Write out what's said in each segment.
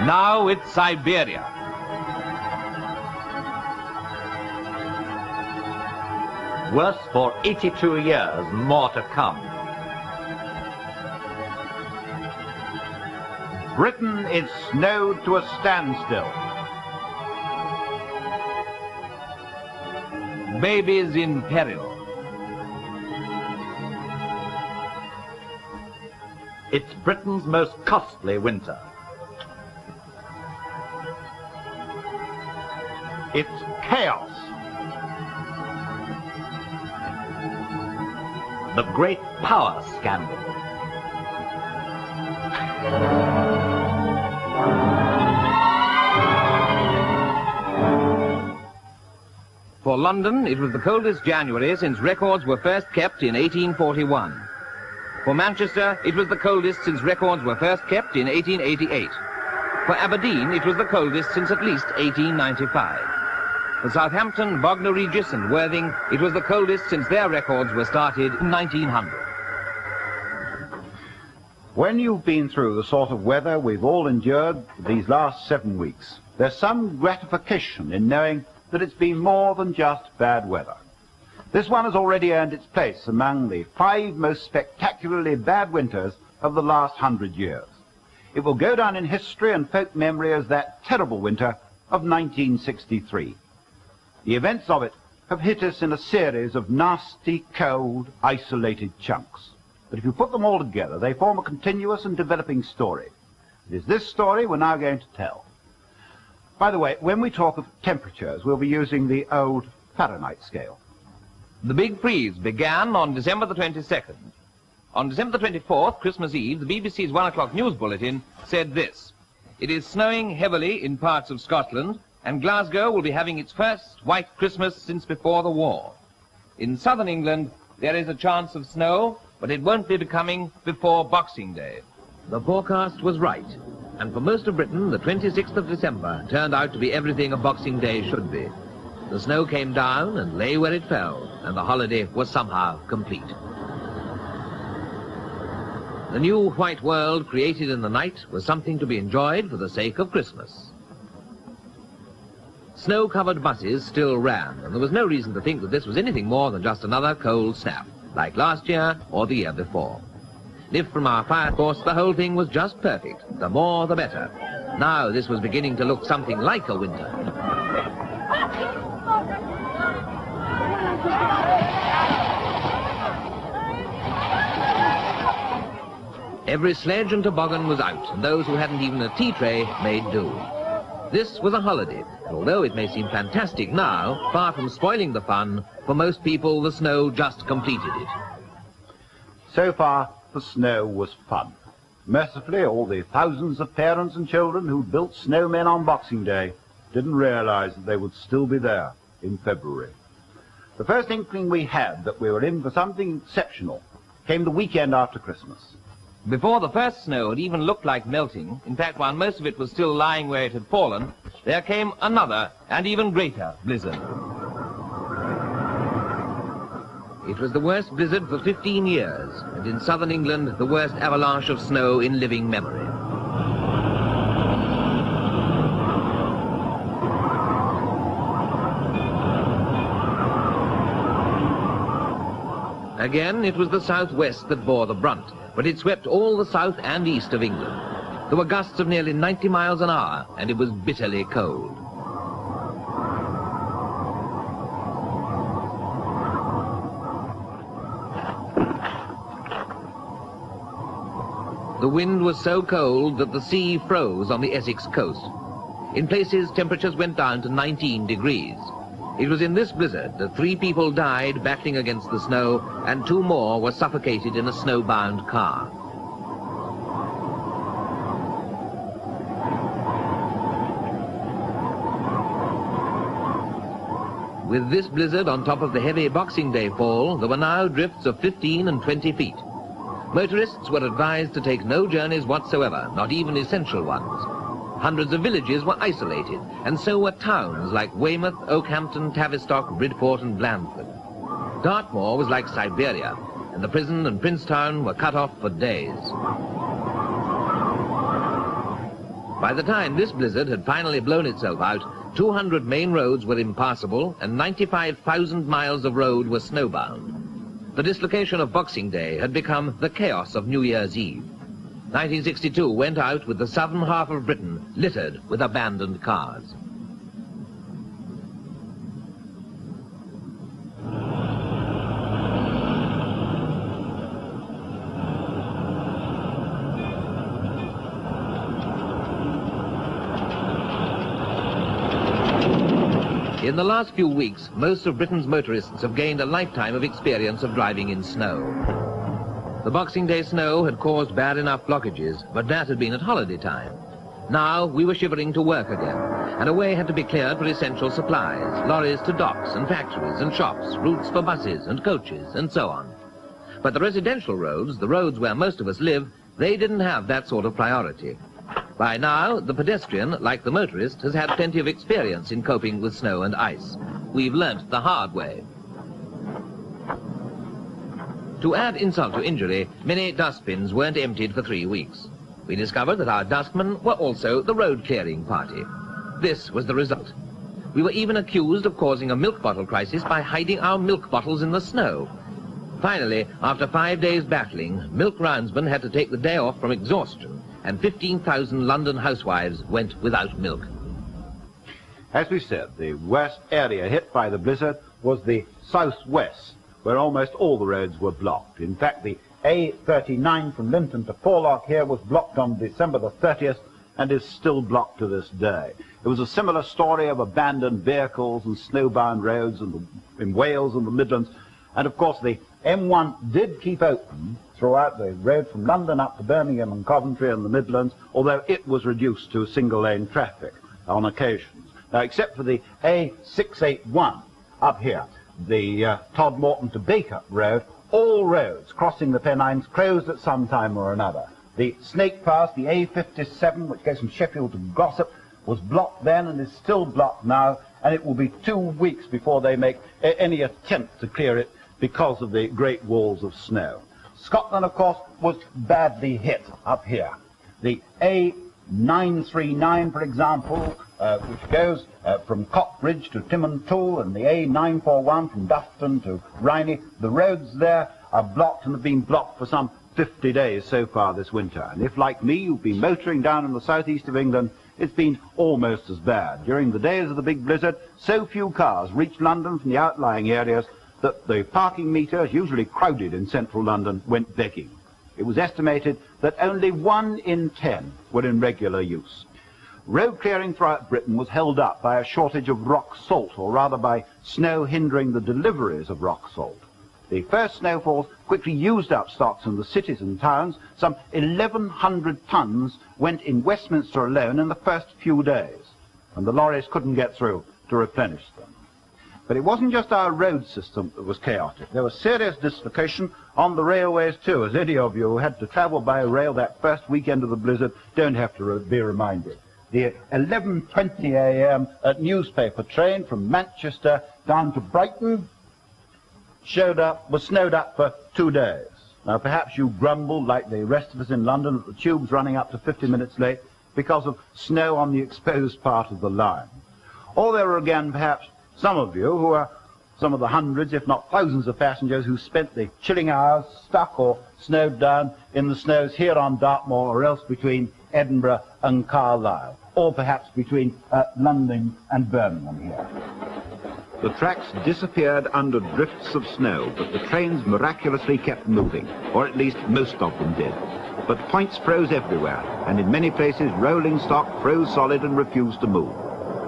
Now it's Siberia. Worse for 82 years, more to come. Britain is snowed to a standstill. Babies in peril. It's Britain's most costly winter. It's chaos. The great power scandal. For London, it was the coldest January since records were first kept in 1841. For Manchester, it was the coldest since records were first kept in 1888. For Aberdeen, it was the coldest since at least 1895. For Southampton, Bognor Regis and Worthing, it was the coldest since their records were started in 1900. When you've been through the sort of weather we've all endured these last 7 weeks, there's some gratification in knowing that it's been more than just bad weather. This one has already earned its place among the 5 most spectacularly bad winters of the last 100 years. It will go down in history and folk memory as that terrible winter of 1963. The events of it have hit us in a series of nasty, cold, isolated chunks. But if you put them all together, they form a continuous and developing story. It is this story we're now going to tell. By the way, when we talk of temperatures, we'll be using the old Fahrenheit scale. The big freeze began on December the 22nd. On December the 24th, Christmas Eve, the BBC's 1 o'clock news bulletin said this: "It is snowing heavily in parts of Scotland, and Glasgow will be having its first white Christmas since before the war. In southern England, there is a chance of snow, but it won't be coming before Boxing Day." The forecast was right, and for most of Britain, the 26th of December turned out to be everything a Boxing Day should be. The snow came down and lay where it fell, and the holiday was somehow complete. The new white world created in the night was something to be enjoyed for the sake of Christmas. Snow-covered buses still ran, and there was no reason to think that this was anything more than just another cold snap, like last year or the year before. If from our fire course the whole thing was just perfect, the more the better. Now this was beginning to look something like a winter. Every sledge and toboggan was out, and those who hadn't even a tea tray made do. This was a holiday, and although it may seem fantastic now, far from spoiling the fun, for most people the snow just completed it. So far, the snow was fun. Mercifully, all the thousands of parents and children who built snowmen on Boxing Day didn't realize that they would still be there in February. The first inkling we had that we were in for something exceptional came the weekend after Christmas. Before the first snow had even looked like melting, in fact, while most of it was still lying where it had fallen, there came another and even greater blizzard. It was the worst blizzard for 15 years, and in southern England, the worst avalanche of snow in living memory. Again, it was the southwest that bore the brunt, but it swept all the south and east of England. There were gusts of nearly 90 miles an hour, and it was bitterly cold. The wind was so cold that the sea froze on the Essex coast. In places, temperatures went down to 19 degrees. It was in this blizzard that 3 people died battling against the snow, and 2 more were suffocated in a snowbound car. With this blizzard on top of the heavy Boxing Day fall, there were now drifts of 15 and 20 feet. Motorists were advised to take no journeys whatsoever, not even essential ones. Hundreds of villages were isolated, and so were towns like Weymouth, Oakhampton, Tavistock, Bridport and Blandford. Dartmoor was like Siberia, and the prison and Princetown were cut off for days. By the time this blizzard had finally blown itself out, 200 main roads were impassable and 95,000 miles of road were snowbound. The dislocation of Boxing Day had become the chaos of New Year's Eve. 1962 went out with the southern half of Britain littered with abandoned cars. In the last few weeks, most of Britain's motorists have gained a lifetime of experience of driving in snow. The Boxing Day snow had caused bad enough blockages, but that had been at holiday time. Now we were shivering to work again, and a way had to be cleared for essential supplies, lorries to docks and factories and shops, routes for buses and coaches, and so on. But the residential roads, the roads where most of us live, they didn't have that sort of priority. By now, the pedestrian, like the motorist, has had plenty of experience in coping with snow and ice. We've learnt the hard way. To add insult to injury, many dustbins weren't emptied for 3 weeks. We discovered that our dustmen were also the road-clearing party. This was the result. We were even accused of causing a milk bottle crisis by hiding our milk bottles in the snow. Finally, after 5 days battling, milk roundsmen had to take the day off from exhaustion, and 15,000 London housewives went without milk. As we said, the worst area hit by the blizzard was the southwest, where almost all the roads were blocked. In fact, the A39 from Linton to Porlock here was blocked on December the 30th and is still blocked to this day. It was a similar story of abandoned vehicles and snowbound roads in Wales and the Midlands. And of course, the M1 did keep open throughout the road from London up to Birmingham and Coventry and the Midlands, although it was reduced to single-lane traffic on occasions. Now, except for the A681 up here, the Todmorden to Bacup Road, all roads crossing the Pennines closed at some time or another. The Snake Pass, the A57, which goes from Sheffield to Glossop, was blocked then and is still blocked now, and it will be 2 weeks before they make any attempt to clear it because of the great walls of snow. Scotland, of course, was badly hit up here. The A939, for example, which goes from Cockbridge to Timontoul, and the A941 from Dufton to Rhynie, the roads there are blocked and have been blocked for some 50 days so far this winter. And if, like me, you've been motoring down in the southeast of England, it's been almost as bad. During the days of the big blizzard, so few cars reached London from the outlying areas that the parking meters, usually crowded in central London, went begging. It was estimated that only 1 in 10 were in regular use. Road clearing throughout Britain was held up by a shortage of rock salt, or rather by snow hindering the deliveries of rock salt. The first snowfalls quickly used up stocks in the cities and towns. Some 1,100 tons went in Westminster alone in the first few days, and the lorries couldn't get through to replenish them. But it wasn't just our road system that was chaotic. There was serious dislocation on the railways too, as any of you who had to travel by rail that first weekend of the blizzard don't have to be reminded. The 11:20 a.m. newspaper train from Manchester down to Brighton was snowed up for 2 days. Now perhaps you grumbled, like the rest of us in London, at the tubes running up to 50 minutes late because of snow on the exposed part of the line. Or there were again perhaps some of you who are some of the hundreds, if not thousands of passengers who spent the chilling hours stuck or snowed down in the snows here on Dartmoor, or else between Edinburgh and Carlisle, or perhaps between London and Birmingham here. The tracks disappeared under drifts of snow, but the trains miraculously kept moving, or at least most of them did. But points froze everywhere, and in many places rolling stock froze solid and refused to move.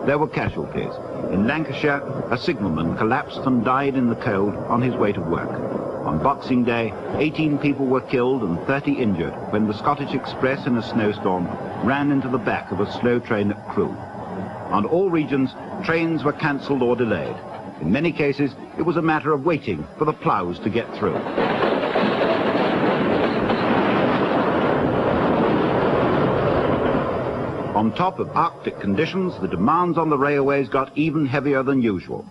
There were casualties. In Lancashire, a signalman collapsed and died in the cold on his way to work. On Boxing Day, 18 people were killed and 30 injured when the Scottish Express in a snowstorm ran into the back of a slow train at Crewe. On all regions, trains were cancelled or delayed. In many cases, it was a matter of waiting for the ploughs to get through. On top of Arctic conditions, the demands on the railways got even heavier than usual.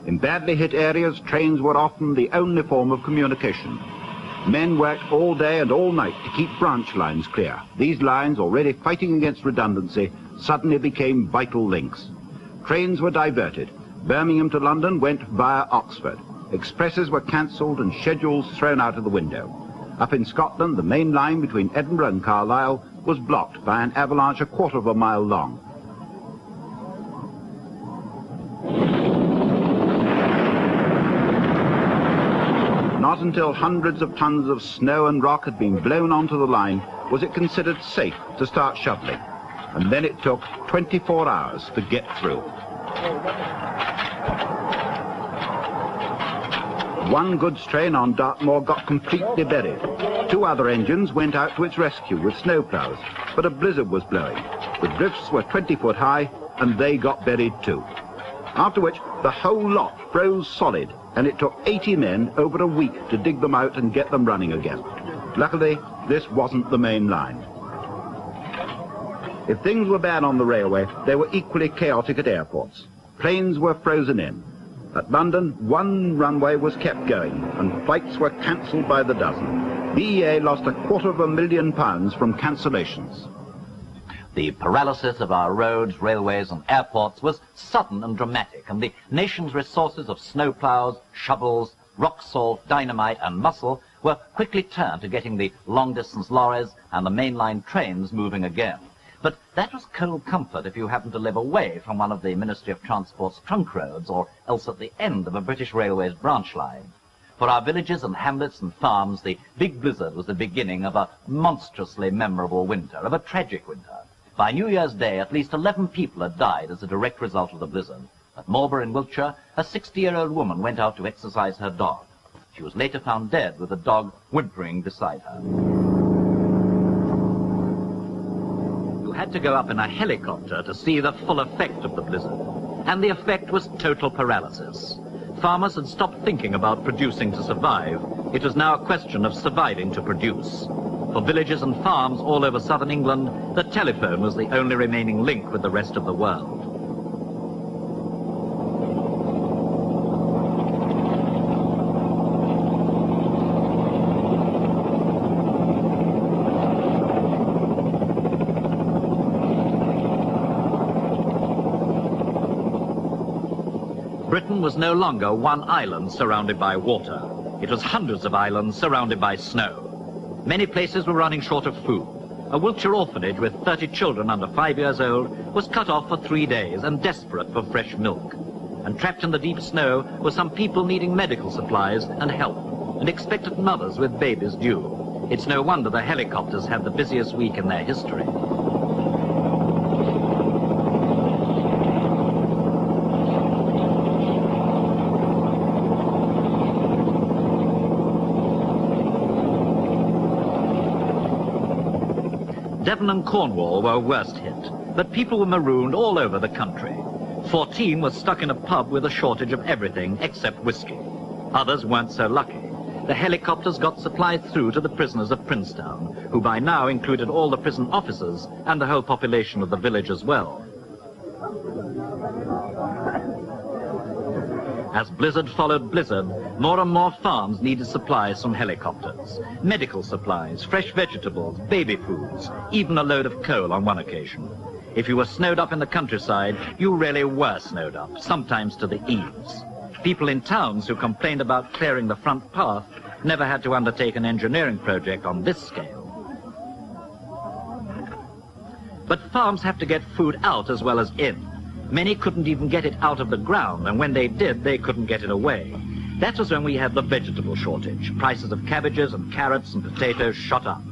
In badly hit areas, trains were often the only form of communication. Men worked all day and all night to keep branch lines clear. These lines, already fighting against redundancy, suddenly became vital links. Trains were diverted. Birmingham to London went via Oxford. Expresses were cancelled and schedules thrown out of the window. Up in Scotland, the main line between Edinburgh and Carlisle was blocked by an avalanche a quarter of a mile long. Not until hundreds of tons of snow and rock had been blown onto the line was it considered safe to start shoveling. And then it took 24 hours to get through. One goods train on Dartmoor got completely buried. 2 other engines went out to its rescue with snowplows, but a blizzard was blowing. The drifts were 20 foot high, and they got buried too. After which, the whole lot froze solid, and it took 80 men over a week to dig them out and get them running again. Luckily, this wasn't the main line. If things were bad on the railway, they were equally chaotic at airports. Planes were frozen in. At London, one runway was kept going, and flights were cancelled by the dozen. BEA lost £250,000 from cancellations. The paralysis of our roads, railways and airports was sudden and dramatic, and the nation's resources of snowplows, shovels, rock salt, dynamite and muscle were quickly turned to getting the long-distance lorries and the mainline trains moving again. But that was cold comfort if you happened to live away from one of the Ministry of Transport's trunk roads, or else at the end of a British Railways branch line. For our villages and hamlets and farms, the big blizzard was the beginning of a monstrously memorable winter, of a tragic winter. By New Year's Day, at least 11 people had died as a direct result of the blizzard. At Marlborough in Wiltshire, a 60-year-old woman went out to exercise her dog. She was later found dead with the dog whimpering beside her. You had to go up in a helicopter to see the full effect of the blizzard. And the effect was total paralysis. Farmers had stopped thinking about producing to survive. It was now a question of surviving to produce. For villages and farms all over southern England, the telephone was the only remaining link with the rest of the world. Britain was no longer one island surrounded by water. It was hundreds of islands surrounded by snow. Many places were running short of food. A Wiltshire orphanage with 30 children under 5 years old was cut off for 3 days and desperate for fresh milk. And trapped in the deep snow were some people needing medical supplies and help, and expectant mothers with babies due. It's no wonder the helicopters had the busiest week in their history. Devon and Cornwall were worst hit, but people were marooned all over the country. 14 were stuck in a pub with a shortage of everything except whiskey. Others weren't so lucky. The helicopters got supplies through to the prisoners of Princetown, who by now included all the prison officers and the whole population of the village as well. As blizzard followed blizzard, more and more farms needed supplies from helicopters. Medical supplies, fresh vegetables, baby foods, even a load of coal on one occasion. If you were snowed up in the countryside, you really were snowed up, sometimes to the eaves. People in towns who complained about clearing the front path never had to undertake an engineering project on this scale. But farms have to get food out as well as in. Many couldn't even get it out of the ground, and when they did, they couldn't get it away. That was when we had the vegetable shortage. Prices of cabbages and carrots and potatoes shot up.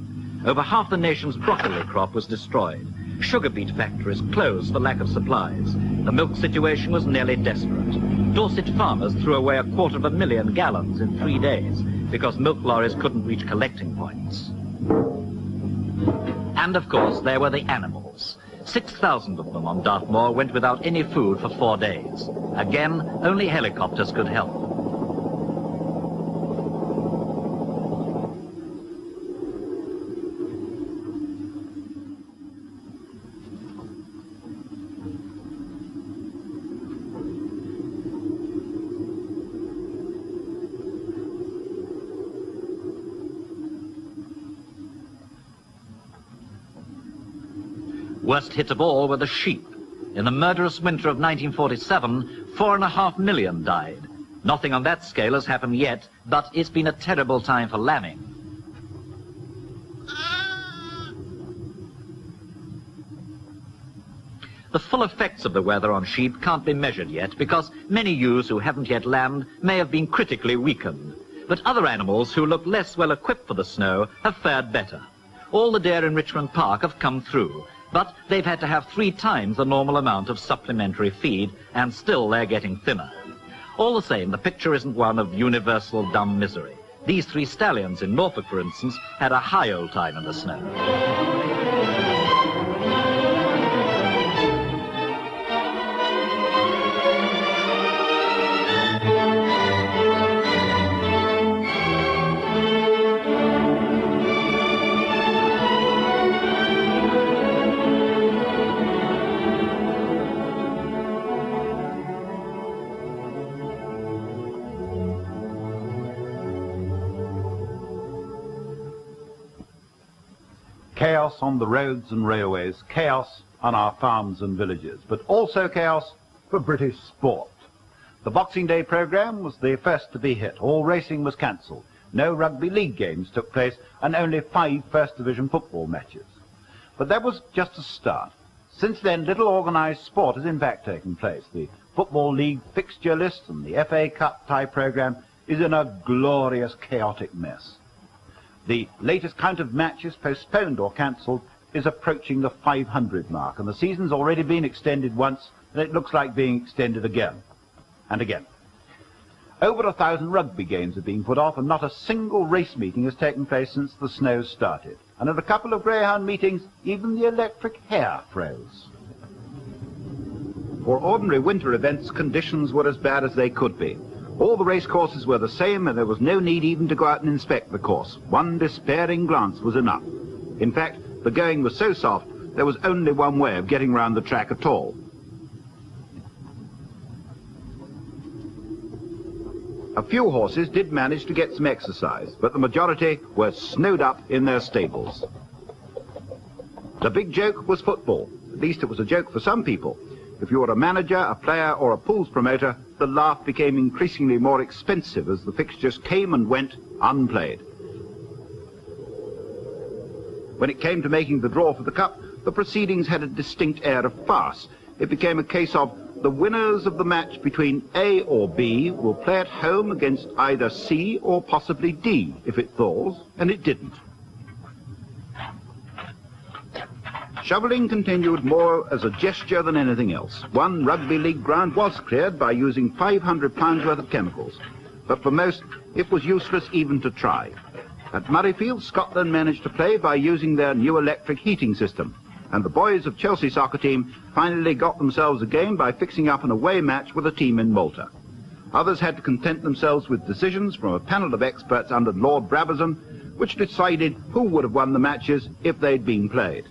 Over half the nation's broccoli crop was destroyed. Sugar beet factories closed for lack of supplies. The milk situation was nearly desperate. Dorset farmers threw away 250,000 gallons in 3 days because milk lorries couldn't reach collecting points. And of course, there were the animals. 6,000 of them on Dartmoor went without any food for 4 days. Again, only helicopters could help. Worst hit of all were the sheep. In the murderous winter of 1947, 4.5 million died. Nothing on that scale has happened yet, but it's been a terrible time for lambing. The full effects of the weather on sheep can't be measured yet because many ewes who haven't yet lambed may have been critically weakened. But other animals who look less well equipped for the snow have fared better. All the deer in Richmond Park have come through, but they've had to have 3 times the normal amount of supplementary feed, and still they're getting thinner. All the same, the picture isn't one of universal dumb misery. These 3 stallions in Norfolk, for instance, had a high old time in the snow. Chaos on the roads and railways, chaos on our farms and villages, but also chaos for British sport. The Boxing Day programme was the first to be hit. All racing was cancelled. No rugby league games took place, and only 5 First Division football matches. But that was just a start. Since then, little organised sport has in fact taken place. The Football League fixture list and the FA Cup tie programme is in a glorious chaotic mess. The latest count of matches postponed or cancelled is approaching the 500 mark, and the season's already been extended once, and it looks like being extended again and again. Over 1,000 rugby games have been put off, and not a single race meeting has taken place since the snow started. And at a couple of greyhound meetings, even the electric hare froze. For ordinary winter events, conditions were as bad as they could be. All the race courses were the same, and there was no need even to go out and inspect the course. One despairing glance was enough. In fact, the going was so soft, there was only one way of getting round the track at all. A few horses did manage to get some exercise, but the majority were snowed up in their stables. The big joke was football. At least it was a joke for some people. If you were a manager, a player, or a pools promoter, the laugh became increasingly more expensive as the fixtures came and went unplayed. When it came to making the draw for the cup, the proceedings had a distinct air of farce. It became a case of the winners of the match between A or B will play at home against either C or possibly D if it thaws, and it didn't. Shoveling continued more as a gesture than anything else. One rugby league ground was cleared by using £500 worth of chemicals, but for most it was useless even to try. At Murrayfield, Scotland managed to play by using their new electric heating system, and the boys of Chelsea soccer team finally got themselves a game by fixing up an away match with a team in Malta. Others had to content themselves with decisions from a panel of experts under Lord Brabazon, which decided who would have won the matches if they'd been played.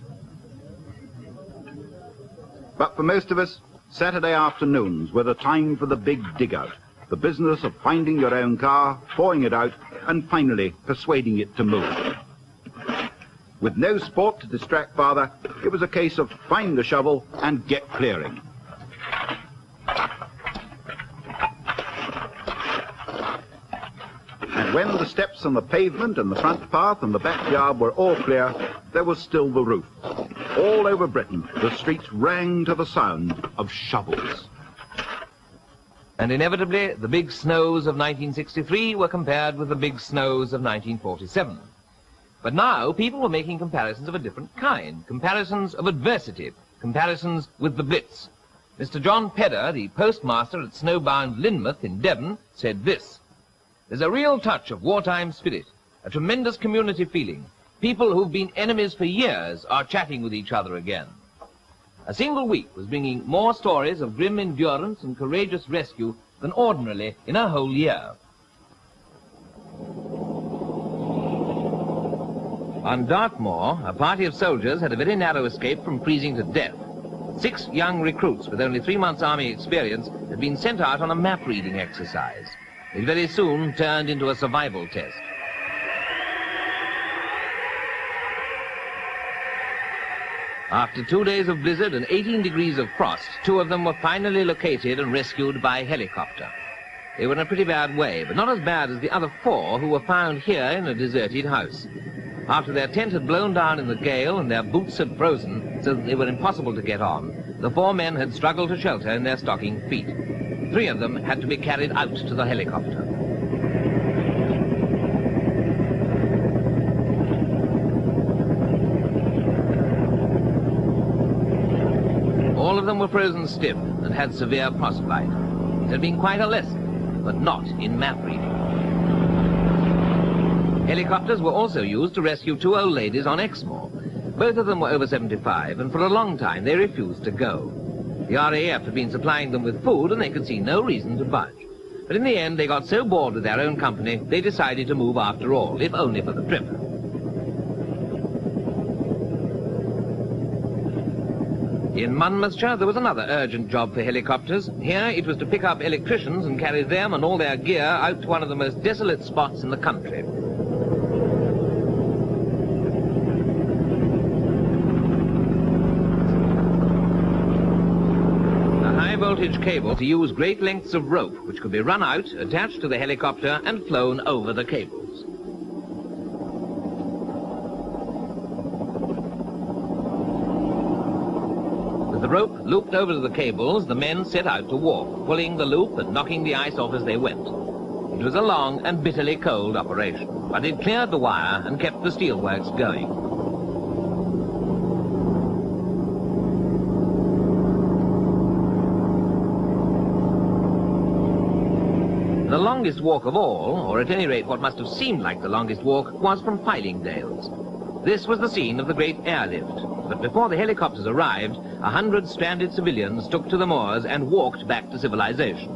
But for most of us, Saturday afternoons were the time for the big dig-out, the business of finding your own car, pouring it out, and finally persuading it to move. With no sport to distract father, it was a case of find the shovel and get clearing. And when the steps on the pavement and the front path and the backyard were all clear, there was still the roof. All over Britain, the streets rang to the sound of shovels. And inevitably, the big snows of 1963 were compared with the big snows of 1947. But now, people were making comparisons of a different kind, comparisons of adversity, comparisons with the Blitz. Mr. John Pedder, the postmaster at snowbound Lynmouth in Devon, said this: "There's a real touch of wartime spirit, a tremendous community feeling. People who've been enemies for years are chatting with each other again." A single week was bringing more stories of grim endurance and courageous rescue than ordinarily in a whole year. On Dartmoor, a party of soldiers had a very narrow escape from freezing to death. 6 young recruits with only 3 months' army experience had been sent out on a map-reading exercise. It very soon turned into a survival test. After 2 days of blizzard and 18 degrees of frost, 2 of them were finally located and rescued by helicopter. They were in a pretty bad way, but not as bad as the other 4 who were found here in a deserted house. After their tent had blown down in the gale and their boots had frozen so that they were impossible to get on, the 4 men had struggled to shelter in their stocking feet. 3 of them had to be carried out to the helicopter. All of them were frozen stiff and had severe frostbite. It had been quite a lesson, but not in map reading. Helicopters were also used to rescue 2 old ladies on Exmoor. Both of them were over 75, and for a long time they refused to go. The RAF had been supplying them with food, and they could see no reason to budge. But in the end, they got so bored with their own company, they decided to move after all, if only for the trip. In Monmouthshire, there was another urgent job for helicopters. Here, it was to pick up electricians and carry them and all their gear out to one of the most desolate spots in the country. The high-voltage cable to use great lengths of rope, which could be run out, attached to the helicopter, and flown over the cables. The rope looped over to the cables, the men set out to walk, pulling the loop and knocking the ice off as they went. It was a long and bitterly cold operation, but it cleared the wire and kept the steelworks going. The longest walk of all, or at any rate what must have seemed like the longest walk, was from Fylingdales. This was the scene of the great airlift, but before the helicopters arrived, 100 stranded civilians took to the moors and walked back to civilization.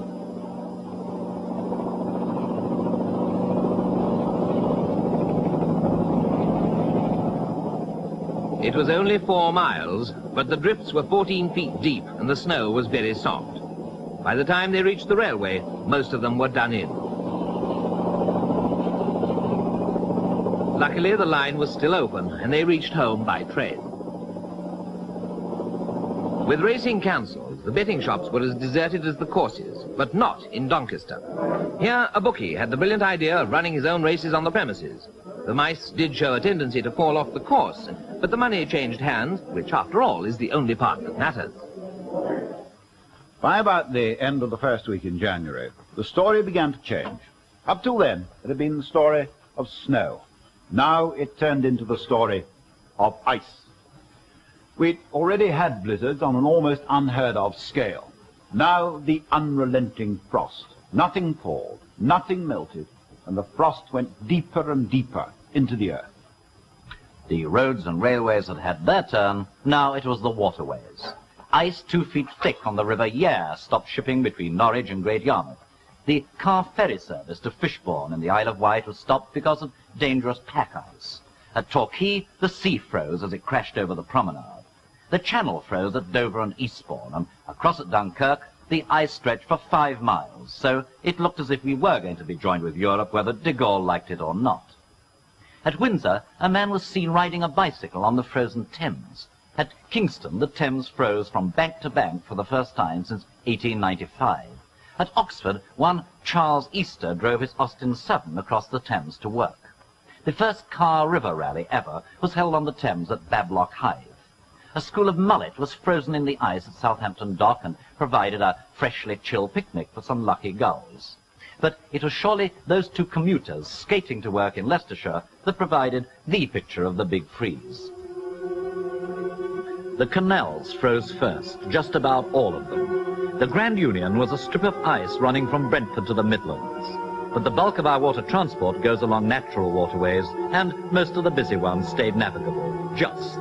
It was only 4 miles, but the drifts were 14 feet deep and the snow was very soft. By the time they reached the railway, most of them were done in. Luckily, the line was still open, and they reached home by train. With racing cancelled, the betting shops were as deserted as the courses, but not in Doncaster. Here, a bookie had the brilliant idea of running his own races on the premises. The mice did show a tendency to fall off the course, but the money changed hands, which, after all, is the only part that matters. By about the end of the first week in January, the story began to change. Up till then, it had been the story of snow. Now it turned into the story of ice. We'd already had blizzards on an almost unheard of scale. Now the unrelenting frost. Nothing thawed, nothing melted, and the frost went deeper and deeper into the earth. The roads and railways had had their turn. Now it was the waterways. Ice 2 feet thick on the River Yare stopped shipping between Norwich and Great Yarmouth. The car ferry service to Fishbourne in the Isle of Wight was stopped because of dangerous pack ice. At Torquay, the sea froze as it crashed over the promenade. The channel froze at Dover and Eastbourne, and across at Dunkirk, the ice stretched for 5 miles, so it looked as if we were going to be joined with Europe, whether de Gaulle liked it or not. At Windsor, a man was seen riding a bicycle on the frozen Thames. At Kingston, the Thames froze from bank to bank for the first time since 1895. At Oxford, one Charles Easter drove his Austin 7 across the Thames to work. The first car river rally ever was held on the Thames at Bablock Hythe. A school of mullet was frozen in the ice at Southampton Dock and provided a freshly chilled picnic for some lucky gulls. But it was surely those 2 commuters skating to work in Leicestershire that provided the picture of the big freeze. The canals froze first, just about all of them. The Grand Union was a strip of ice running from Brentford to the Midlands. But the bulk of our water transport goes along natural waterways, and most of the busy ones stayed navigable, just.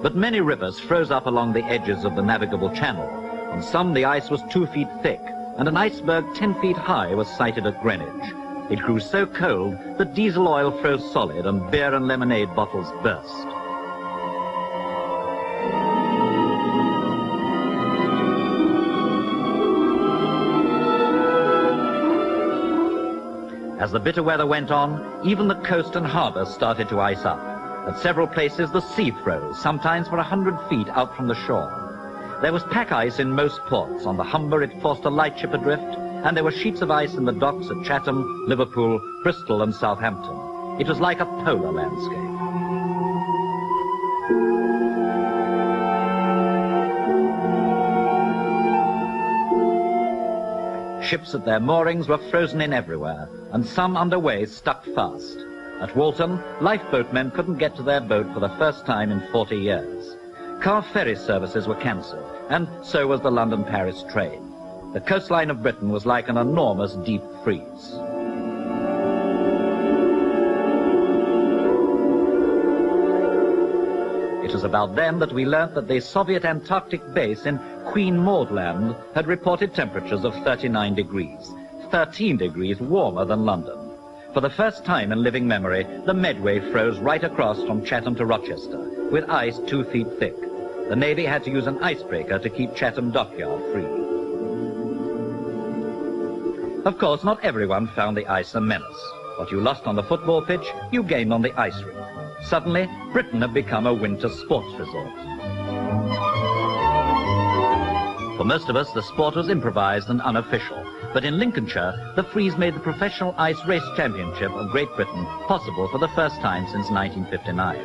But many rivers froze up along the edges of the navigable channel. On some, the ice was 2 feet thick, and an iceberg 10 feet high was sighted at Greenwich. It grew so cold that diesel oil froze solid and beer and lemonade bottles burst. As the bitter weather went on, even the coast and harbours started to ice up. At several places, the sea froze, sometimes for 100 feet out from the shore. There was pack ice in most ports. On the Humber, it forced a lightship adrift, and there were sheets of ice in the docks at Chatham, Liverpool, Bristol, and Southampton. It was like a polar landscape. Ships at their moorings were frozen in everywhere, and some underway stuck fast. At Walton, lifeboatmen couldn't get to their boat for the first time in 40 years. Car ferry services were cancelled, and so was the London-Paris train. The coastline of Britain was like an enormous deep freeze. It was about then that we learnt that the Soviet Antarctic base in Queen Maud Land had reported temperatures of 39 degrees, 13 degrees warmer than London. For the first time in living memory, the Medway froze right across from Chatham to Rochester, with ice 2 feet thick. The Navy had to use an icebreaker to keep Chatham Dockyard free. Of course, not everyone found the ice a menace. What you lost on the football pitch, you gained on the ice rink. Suddenly, Britain had become a winter sports resort. For most of us, the sport was improvised and unofficial. But in Lincolnshire, the freeze made the Professional Ice Race Championship of Great Britain possible for the first time since 1959.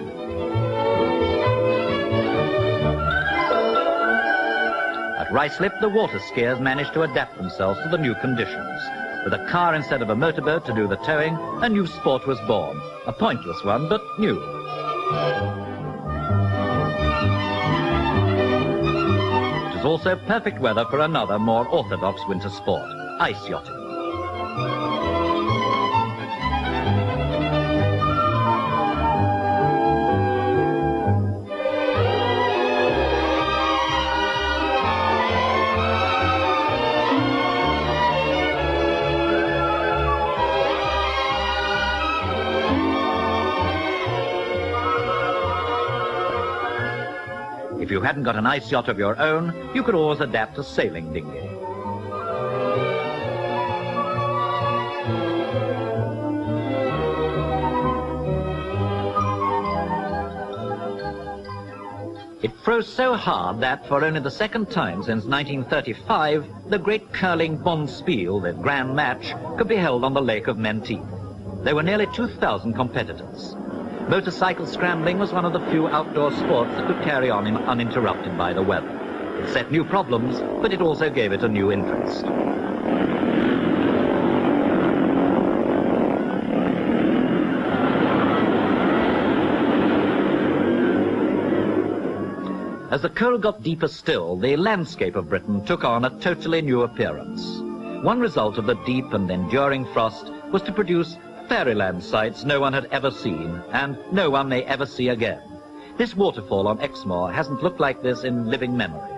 At Ruislip, the water skiers managed to adapt themselves to the new conditions. With a car instead of a motorboat to do the towing, a new sport was born. A pointless one, but new. It was also perfect weather for another, more orthodox winter sport, ice yachting. If you hadn't got an ice yacht of your own, you could always adapt a sailing dinghy. It froze so hard that, for only the second time since 1935, the great curling Bonspiel, the grand match, could be held on the Lake of Menteith. There were nearly 2,000 competitors. Motorcycle scrambling was one of the few outdoor sports that could carry on uninterrupted by the weather. It set new problems, but it also gave it a new interest. As the cold got deeper still, the landscape of Britain took on a totally new appearance. One result of the deep and enduring frost was to produce fairyland sights no one had ever seen, and no one may ever see again. This waterfall on Exmoor hasn't looked like this in living memory.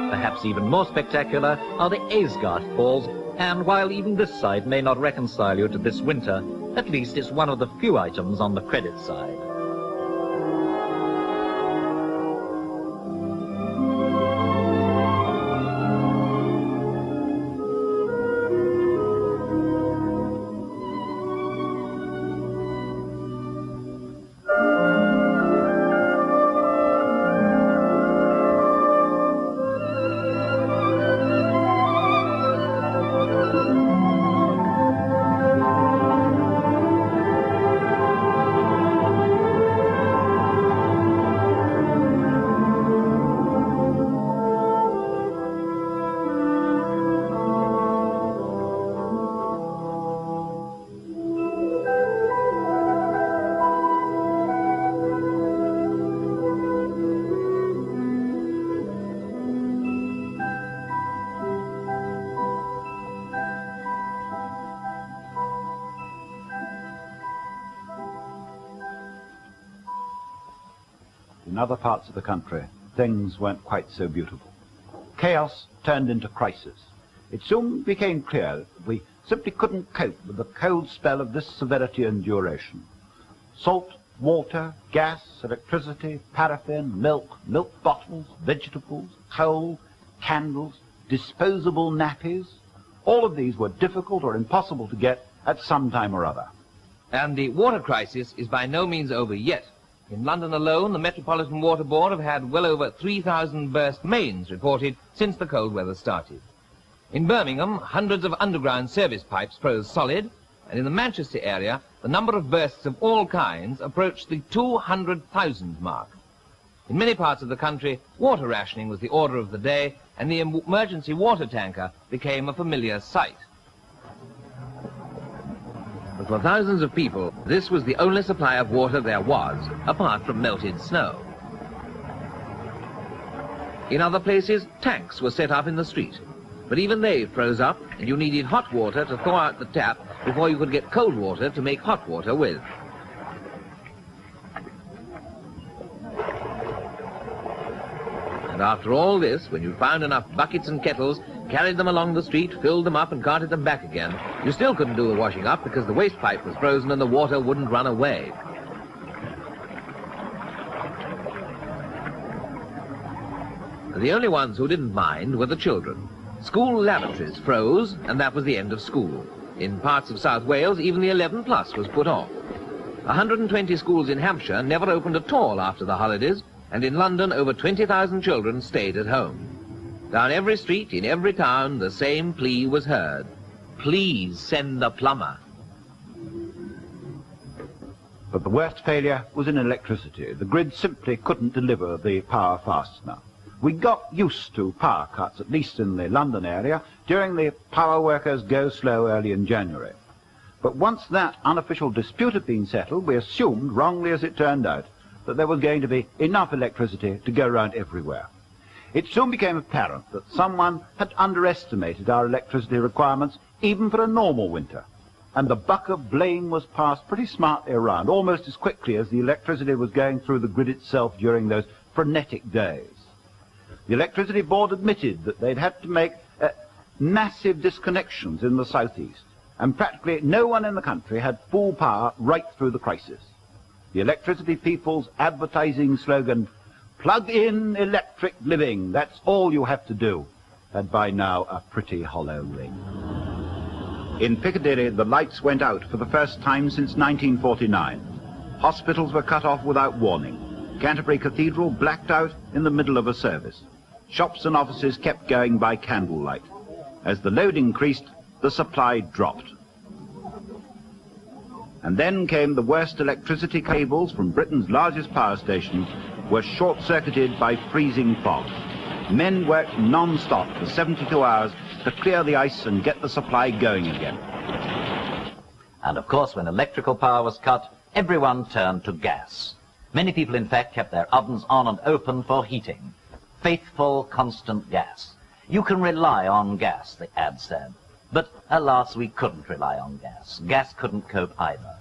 Perhaps even more spectacular are the Aysgarth Falls, and while even this side may not reconcile you to this winter, at least it's one of the few items on the credit side. In other parts of the country, things weren't quite so beautiful. chaos turned into crisis. It soon became clear that we simply couldn't cope with the cold spell of this severity and duration. Salt, water, gas, electricity, paraffin, milk, milk bottles, vegetables, coal, candles, disposable nappies, all of these were difficult or impossible to get at some time or other. And the water crisis is by no means over yet. In London alone, the Metropolitan Water Board have had well over 3,000 burst mains reported since the cold weather started. In Birmingham, hundreds of underground service pipes froze solid, and in the Manchester area, the number of bursts of all kinds approached the 200,000 mark. In many parts of the country, water rationing was the order of the day, and the emergency water tanker became a familiar sight. But for thousands of people, this was the only supply of water there was, apart from melted snow. In other places, tanks were set up in the street. But even they froze up, and you needed hot water to thaw out the tap before you could get cold water to make hot water with. And after all this, when you found enough buckets and kettles, carried them along the street, filled them up and carted them back again, you still couldn't do the washing up because the waste pipe was frozen and the water wouldn't run away. And the only ones who didn't mind were the children. School lavatories froze, and that was the end of school. In parts of South Wales, even the 11 plus was put off. 120 schools in Hampshire never opened at all after the holidays, and in London, over 20,000 children stayed at home. Down every street, in every town, the same plea was heard. Please send the plumber. But the worst failure was in electricity. The grid simply couldn't deliver the power fast enough. We got used to power cuts, at least in the London area, during the power workers' go-slow early in January. But once that unofficial dispute had been settled, we assumed, wrongly as it turned out, that there was going to be enough electricity to go round everywhere. It soon became apparent that someone had underestimated our electricity requirements even for a normal winter, and the buck of blame was passed pretty smartly around, almost as quickly as the electricity was going through the grid itself during those frenetic days. The Electricity Board admitted that they'd had to make massive disconnections in the southeast, and practically no one in the country had full power right through the crisis. The electricity people's advertising slogan, "Plug in electric living, that's all you have to do," had by now a pretty hollow ring. In Piccadilly, the lights went out for the first time since 1949. Hospitals were cut off without warning. Canterbury Cathedral blacked out in the middle of a service. Shops and offices kept going by candlelight. As the load increased, the supply dropped. And then came the worst. Electricity cables from Britain's largest power stations were short-circuited by freezing fog. Men worked non-stop for 72 hours to clear the ice and get the supply going again. And of course, when electrical power was cut, everyone turned to gas. Many people, in fact, kept their ovens on and open for heating. Faithful, constant gas. You can rely on gas, the ad said. But alas, we couldn't rely on gas. Gas couldn't cope either.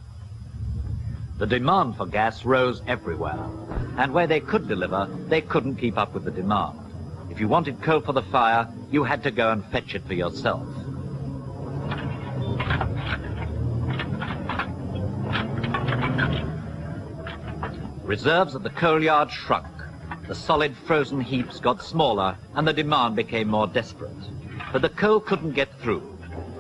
The demand for gas rose everywhere, and where they could deliver, they couldn't keep up with the demand. If you wanted coal for the fire, you had to go and fetch it for yourself. Reserves at the coal yard shrunk. The solid frozen heaps got smaller, and the demand became more desperate. But the coal couldn't get through.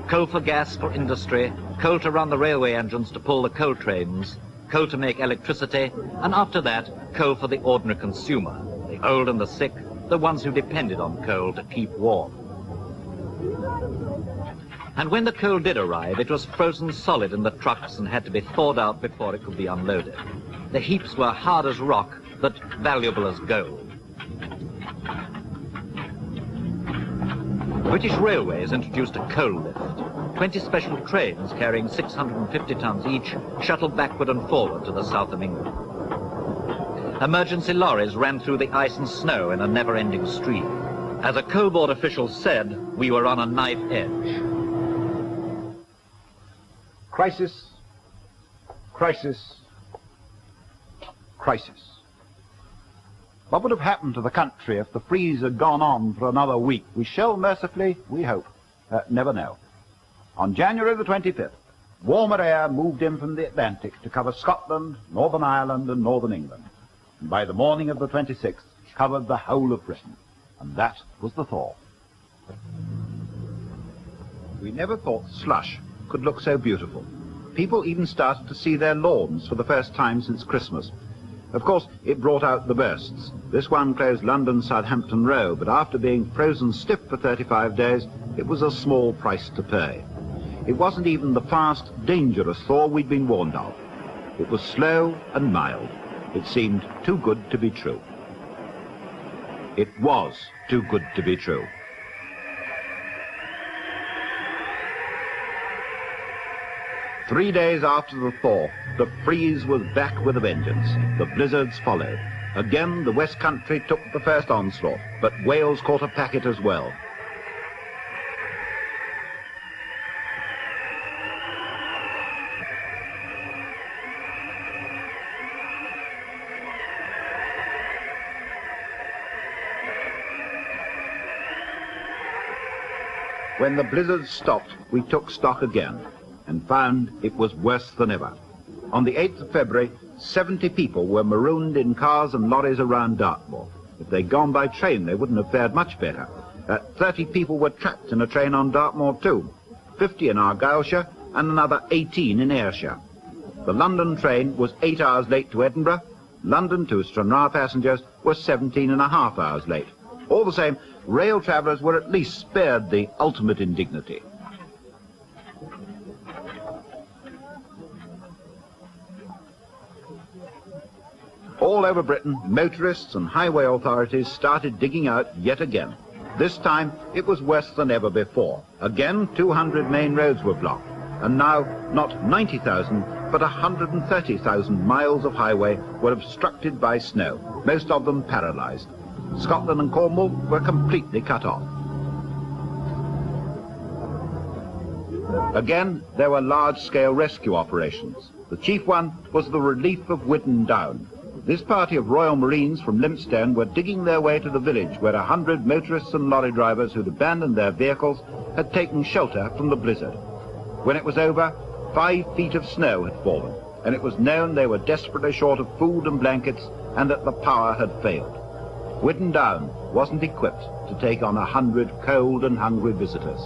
Coal for gas for industry, coal to run the railway engines to pull the coal trains, coal to make electricity, and after that, coal for the ordinary consumer, the old and the sick, the ones who depended on coal to keep warm. And when the coal did arrive, it was frozen solid in the trucks and had to be thawed out before it could be unloaded. The heaps were hard as rock, but valuable as gold. British Railways introduced a coal lift. 20 special trains carrying 650 tons each shuttled backward and forward to the south of England. Emergency lorries ran through the ice and snow in a never-ending stream. As a coal board official said, we were on a knife edge. Crisis, crisis, crisis. What would have happened to the country if the freeze had gone on for another week? We shall mercifully, we hope, never know. On January the 25th, warmer air moved in from the Atlantic to cover Scotland, Northern Ireland and Northern England. And by the morning of the 26th, covered the whole of Britain. And that was the thaw. We never thought slush could look so beautiful. People even started to see their lawns for the first time since Christmas. Of course, it brought out the bursts. This one closed London-Southampton Row, but after being frozen stiff for 35 days, it was a small price to pay. It wasn't even the fast, dangerous thaw we'd been warned of. It was slow and mild. It seemed too good to be true. It was too good to be true. Three days after the thaw, the freeze was back with a vengeance. The blizzards followed. Again, the West Country took the first onslaught, but Wales caught a packet as well. When the blizzards stopped, we took stock again and found it was worse than ever. On the 8th of February, 70 people were marooned in cars and lorries around Dartmoor. If they'd gone by train, they wouldn't have fared much better. 30 people were trapped in a train on Dartmoor too, 50 in Argyllshire and another 18 in Ayrshire. The London train was 8 hours late to Edinburgh. London to Stranraer passengers were 17.5 hours late. All the same, rail travellers were at least spared the ultimate indignity. All over Britain, motorists and highway authorities started digging out yet again. This time, it was worse than ever before. Again, 200 main roads were blocked. And now, not 90,000, but 130,000 miles of highway were obstructed by snow, most of them paralysed. Scotland and Cornwall were completely cut off. Again, there were large-scale rescue operations. The chief one was the relief of Whiddon Down. This party of Royal Marines from Lympstone were digging their way to the village where 100 motorists and lorry drivers who'd abandoned their vehicles had taken shelter from the blizzard. When it was over, 5 feet of snow had fallen, and it was known they were desperately short of food and blankets and that the power had failed. Whiddon Down wasn't equipped to take on 100 cold and hungry visitors.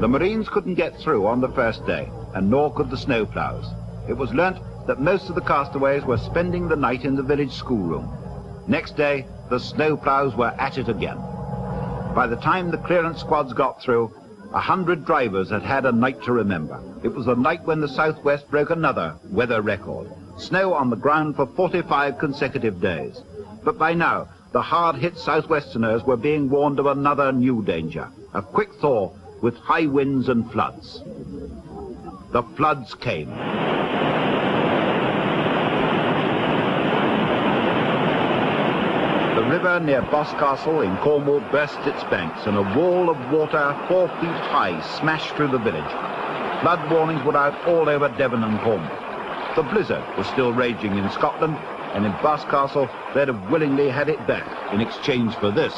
The Marines couldn't get through on the first day, and nor could the snowplows. It was learnt that most of the castaways were spending the night in the village schoolroom. Next day, the snowplows were at it again. By the time the clearance squads got through, 100 drivers had had a night to remember. It was the night when the southwest broke another weather record. Snow on the ground for 45 consecutive days. But by now, the hard-hit southwesterners were being warned of another new danger, a quick thaw with high winds and floods. The floods came. The river near Boscastle in Cornwall burst its banks, and a wall of water 4 feet high smashed through the village. Flood warnings were out all over Devon and Cornwall. The blizzard was still raging in Scotland, and in Boscastle they'd have willingly had it back in exchange for this.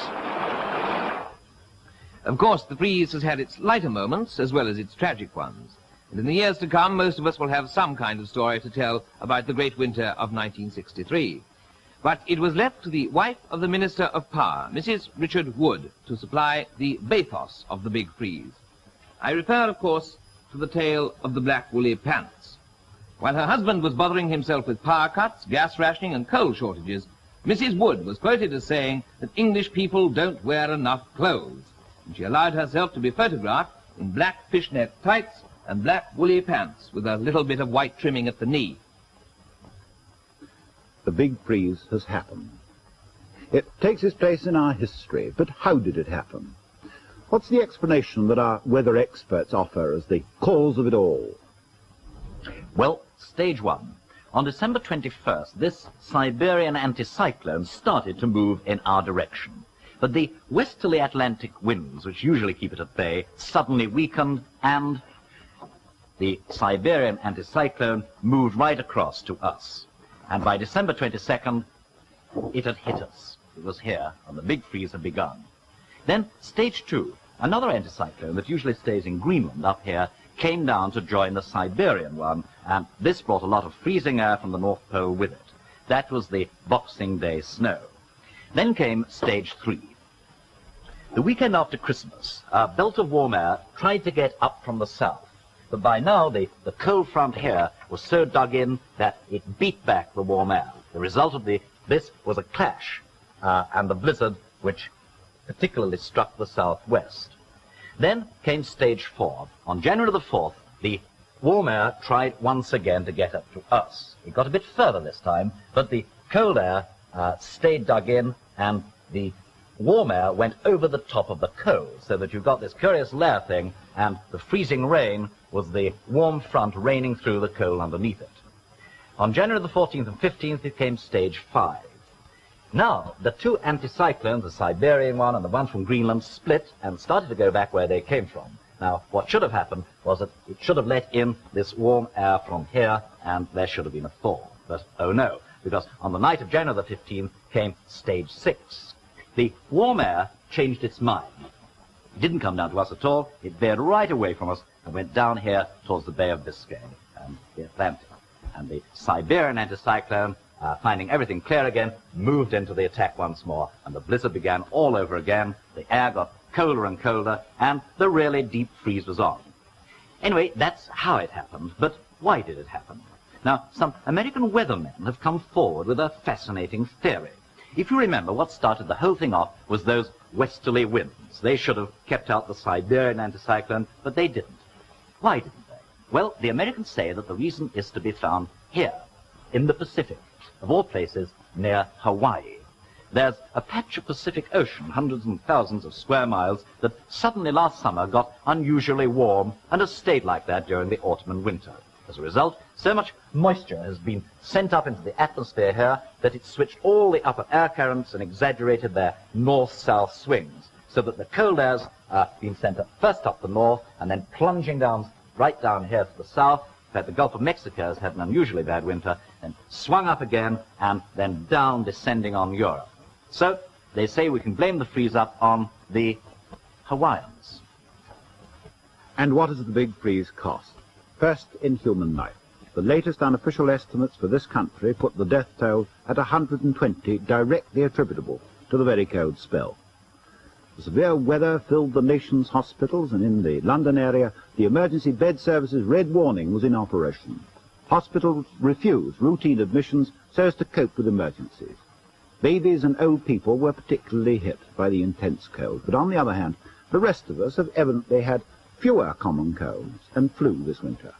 Of course, the freeze has had its lighter moments as well as its tragic ones. And in the years to come, most of us will have some kind of story to tell about the great winter of 1963. But it was left to the wife of the Minister of Power, Mrs. Richard Wood, to supply the bathos of the big freeze. I refer, of course, to the tale of the black woolly pants. While her husband was bothering himself with power cuts, gas rationing and coal shortages, Mrs. Wood was quoted as saying that English people don't wear enough clothes, and she allowed herself to be photographed in black fishnet tights and black woolly pants with a little bit of white trimming at the knee. The big freeze has happened. It takes its place in our history, but how did it happen? What's the explanation that our weather experts offer as the cause of it all? Well, stage one. On December 21st, this Siberian anticyclone started to move in our direction. But the westerly Atlantic winds, which usually keep it at bay, suddenly weakened, and the Siberian anticyclone moved right across to us. and by December 22nd, it had hit us. It was here, and the big freeze had begun. Then stage 2, another anticyclone that usually stays in Greenland up here, came down to join the Siberian one, and this brought a lot of freezing air from the North Pole with it. That was the Boxing Day snow. Then came stage 3. The weekend after Christmas, a belt of warm air tried to get up from the south, but by now the cold front here was so dug in that it beat back the warm air. The result of this was a clash, and the blizzard which particularly struck the southwest. Then came stage 4. On January the 4th, the warm air tried once again to get up to us. It got a bit further this time, but the cold air stayed dug in, and the warm air went over the top of the cold, so that you've got this curious layer thing, and the freezing rain was the warm front raining through the cold underneath it. On January the 14th and 15th, it came stage 5. Now, the two anticyclones, the Siberian one and the one from Greenland, split and started to go back where they came from. Now, what should have happened was that it should have let in this warm air from here, and there should have been a thaw. But, oh no, because on the night of January the 15th came stage 6. The warm air changed its mind. It didn't come down to us at all. It veered right away from us and went down here towards the Bay of Biscay and the Atlantic. And the Siberian anticyclone, finding everything clear again, moved into the attack once more, and the blizzard began all over again. The air got colder and colder, and the really deep freeze was on. Anyway, that's how it happened, but why did it happen? Now, some American weathermen have come forward with a fascinating theory. If you remember, what started the whole thing off was those westerly winds. They should have kept out the Siberian anticyclone, but they didn't. Why didn't they? Well, the Americans say that the reason is to be found here, in the Pacific, of all places, near Hawaii. There's a patch of Pacific Ocean, hundreds and thousands of square miles, that suddenly last summer got unusually warm and has stayed like that during the autumn and winter. As a result, so much moisture has been sent up into the atmosphere here that it switched all the upper air currents and exaggerated their north-south swings, so that the cold air's been sent up, first up the north and then plunging down right down here to the south. In fact, the Gulf of Mexico has had an unusually bad winter, then swung up again and then down, descending on Europe. So they say we can blame the freeze-up on the Hawaiians. And what does the big freeze cost? First, in human life. The latest unofficial estimates for this country put the death toll at 120, directly attributable to the very cold spell. The severe weather filled the nation's hospitals, and in the London area, the emergency bed service's red warning was in operation. Hospitals refused routine admissions so as to cope with emergencies. Babies and old people were particularly hit by the intense cold, but on the other hand, the rest of us have evidently had fewer common colds and flu this winter.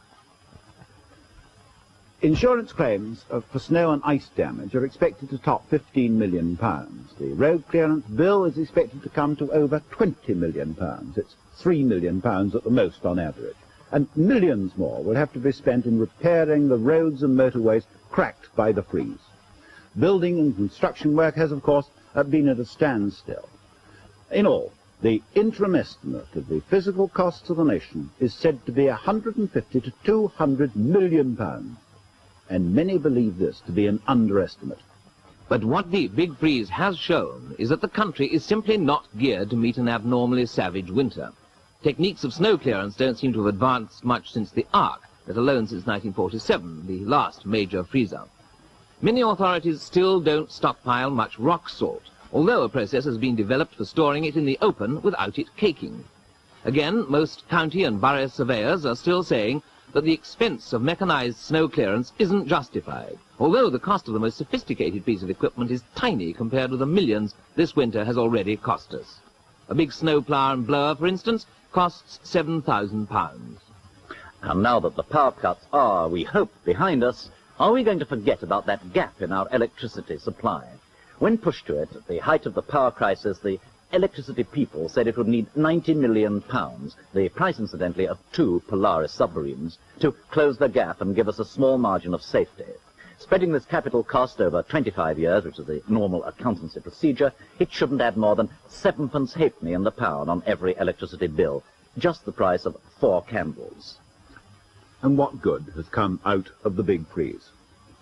Insurance claims for snow and ice damage are expected to top £15 million. The road clearance bill is expected to come to over £20 million. It's £3 million at the most on average. And millions more will have to be spent in repairing the roads and motorways cracked by the freeze. Building and construction work has, of course, been at a standstill. In all, the interim estimate of the physical costs of the nation is said to be 150 to 200 million pounds, and many believe this to be an underestimate. But what the big freeze has shown is that the country is simply not geared to meet an abnormally savage winter. Techniques of snow clearance don't seem to have advanced much since the Ark, let alone since 1947, the last major freeze-up. Many authorities still don't stockpile much rock salt, although a process has been developed for storing it in the open without it caking. Again, most county and borough surveyors are still saying that the expense of mechanized snow clearance isn't justified, although the cost of the most sophisticated piece of equipment is tiny compared with the millions this winter has already cost us. A big snow plough and blower, for instance, costs £7,000. And now that the power cuts are, we hope, behind us, are we going to forget about that gap in our electricity supply? When pushed to it, at the height of the power crisis, the electricity people said it would need £90 million, the price, incidentally, of 2 Polaris submarines, to close the gap and give us a small margin of safety. Spreading this capital cost over 25 years, which is the normal accountancy procedure, it shouldn't add more than 7p halfpenny in the pound on every electricity bill, just the price of 4 candles. And what good has come out of the big freeze?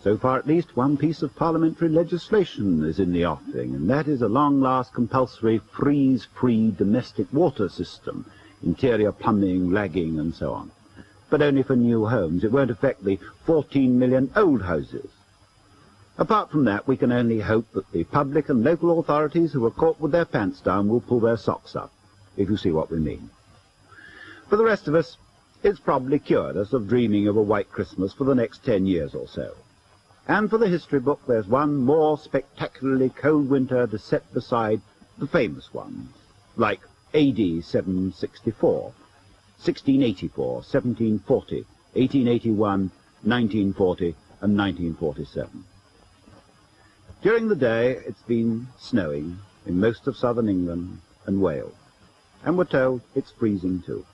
So far at least one piece of parliamentary legislation is in the offing, and that is a long-last compulsory freeze-free domestic water system, interior plumbing, lagging and so on. But only for new homes. It won't affect the 14 million old houses. Apart from that, we can only hope that the public and local authorities who are caught with their pants down will pull their socks up, if you see what we mean. For the rest of us, it's probably cured us of dreaming of a white Christmas for the next 10 years or so. And for the history book, there's one more spectacularly cold winter to set beside the famous ones, like AD 764, 1684, 1740, 1881, 1940, and 1947. During the day, it's been snowing in most of southern England and Wales, and we're told it's freezing too.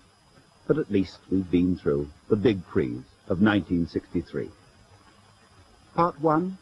But at least we've been through the big freeze of 1963. Part 1